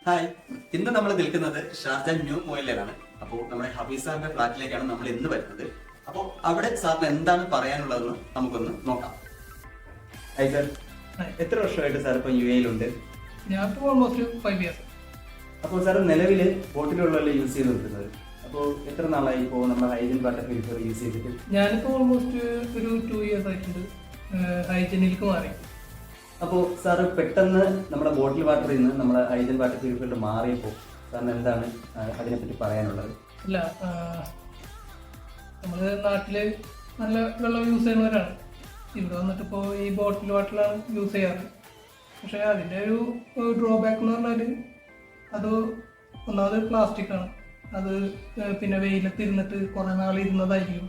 Hi, ഇന്ന് നമ്മൾ നിൽക്കുന്നത് ഷാർജ ന്യൂ മോയിലാണ്. അപ്പോൾ നമ്മുടെ ഹബീബ് സാറിന്റെ ഫ്ലാറ്റിലേക്കാണ് നമ്മൾ ഇന്ന് വരുന്നത്. അപ്പോൾ അവിടെ സാറിന് എന്താണ് പറയാനുള്ളതെന്ന് നമുക്കൊന്ന് നോക്കാം. ഹായ് സാർ, എത്ര വർഷമായിട്ട് സാർ ഇപ്പൊ UAE-യിലുണ്ട്? ഞാൻ ഓൾമോസ്റ്റ് 5 ഇയേഴ്സ്. അപ്പോൾ സാർ നിലവിൽ ബോട്ടിലുള്ളല്ലേ യൂസ് ചെയ്തുകൊണ്ടിരുന്നത്? അപ്പോൾ എത്ര നാളായി ഇപ്പോൾ നമ്മുടെ ഹൈജീൻ വാട്ടർ പ്യൂരിഫയർ യൂസ് ചെയ്തിട്ട്? ഞാനിപ്പോൾ ഓൾമോസ്റ്റ് ഒരു 2 ഇയേഴ്സ് ആയിട്ടുണ്ട് ഹൈജീനിലേക്ക് മാറി. അപ്പോൾ സാറ് പെട്ടെന്ന് നമ്മുടെ ബോട്ടിൽ വാട്ടറിൽ നിന്ന് നമ്മുടെ ഹൈജീൻ വാട്ടർ പ്യൂരിഫയറിൽ മാറിയപ്പോൾ സാറിന് എന്താണ് അതിനെപ്പറ്റി പറയാനുള്ളത്? അല്ല, നമ്മൾ നാട്ടിൽ നല്ല വെള്ളം യൂസ് ചെയ്യുന്നവരാണ്. ഇവിടെ വന്നിട്ട് ഇപ്പോൾ ഈ ബോട്ടിൽ വാട്ടറിലാണ് യൂസ് ചെയ്യാറ്. പക്ഷേ അതിൻ്റെ ഒരു ഡ്രോബാക്ക് എന്ന് പറഞ്ഞാൽ അത് ഒന്നാമത് പ്ലാസ്റ്റിക്കാണ്. അത് പിന്നെ വെയിലത്ത് ഇരുന്നിട്ട് കുറേ നാൾ ഇരുന്നതായിരിക്കും.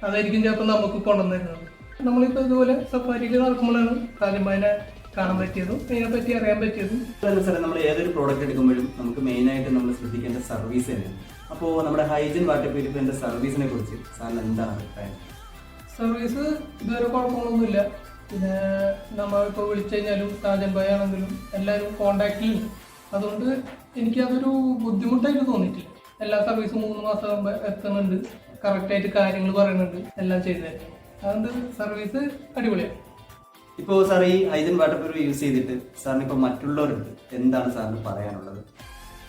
അതായിരിക്കും ചിലപ്പോൾ നമുക്ക് കൊണ്ടുവന്നിരുന്നത്. നമ്മളിപ്പോൾ ഇതുപോലെ സഫാരിയിൽ നടക്കുമ്പോഴാണ് കാര്യമായതിനെ കാണാൻ പറ്റിയതും അതിനെപ്പറ്റി അറിയാൻ പറ്റിയതും. സാറേ, നമ്മൾ ഏതൊരു പ്രോഡക്റ്റ് എടുക്കുമ്പോഴും നമുക്ക് മെയിനായിട്ട് നമ്മൾ ശ്രദ്ധിക്കേണ്ട സർവീസ് തന്നെയാണ്. അപ്പോൾ നമ്മുടെ ഹൈജീൻ വാട്ടർ പ്യൂരിഫയറിന്റെ സർവീസിനെ കുറിച്ച് സാറിന് എന്താണ് അഭിപ്രായം? സർവീസ് ഇതുവരെ കുഴപ്പങ്ങളൊന്നുമില്ല. പിന്നെ നമ്മളിപ്പോൾ വിളിച്ചു കഴിഞ്ഞാലും സാജൻ ഭായ് ആണെങ്കിലും എല്ലാവരും കോണ്ടാക്റ്റിലുണ്ട്. അതുകൊണ്ട് എനിക്കതൊരു ബുദ്ധിമുട്ടായിട്ട് തോന്നിയിട്ടില്ല. എല്ലാ സർവീസും 3 മാസം ആകുമ്പോൾ എത്തുന്നുണ്ട്, കറക്റ്റായിട്ട് കാര്യങ്ങൾ പറയുന്നുണ്ട്, എല്ലാം ചെയ്തു തരും. അതുകൊണ്ട് സർവീസ് അടിപൊളിയാണ്. ഇപ്പോൾ സാർ ഈ ഹൈജീൻ വാട്ടർ പ്യൂരിഫയർ യൂസ് ചെയ്തിട്ട് സാറിന് ഇപ്പോൾ മറ്റുള്ളവരുണ്ട്, എന്താണ് സാറിന് പറയാനുള്ളത്?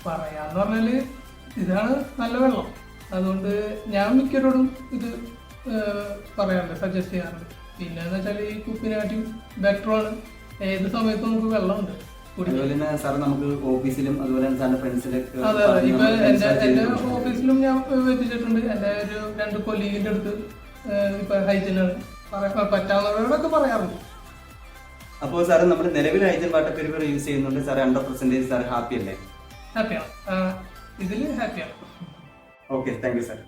പറയാന്ന് പറഞ്ഞാൽ ഇതാണ് നല്ല വെള്ളം. അതുകൊണ്ട് ഞാൻ മിക്കവരോടും ഇത് പറയാറുണ്ട്, സജസ്റ്റ് ചെയ്യാറുണ്ട്. പിന്നെ എന്ന് വെച്ചാൽ ഈ കുപ്പിനാട്ടി ബെറ്ററാണ്. ഏത് സമയത്തും നമുക്ക് വെള്ളമുണ്ട്. അതുപോലെ തന്നെ സാർ നമുക്ക് ഓഫീസിലും അതുപോലെ തന്നെ സാറിന്റെ ഫ്രണ്ട്സിലൊക്കെ അതെ, ഇപ്പൊ എന്റെ ഓഫീസിലും ഞാൻ എത്തിച്ചിട്ടുണ്ട്. എന്റെ ഒരു 2 കൊല്ലീഗിന്റെ അടുത്ത് ഇപ്പൊ ഹൈജീനാണ് പറ്റാവുന്നവരോടൊക്കെ പറയാറുണ്ട്. അപ്പോൾ സാർ നമ്മുടെ നിലവിൽ ഹൈജീൻ വാട്ടർ പ്യൂരിഫയർ യൂസ് ചെയ്യുന്നുണ്ട് സാർ, 100% സാർ ഹാപ്പി അല്ലേ? ഹാപ്പിയാണ്, ഇതിൽ ഹാപ്പിയാണ്. Okay, thank you sir.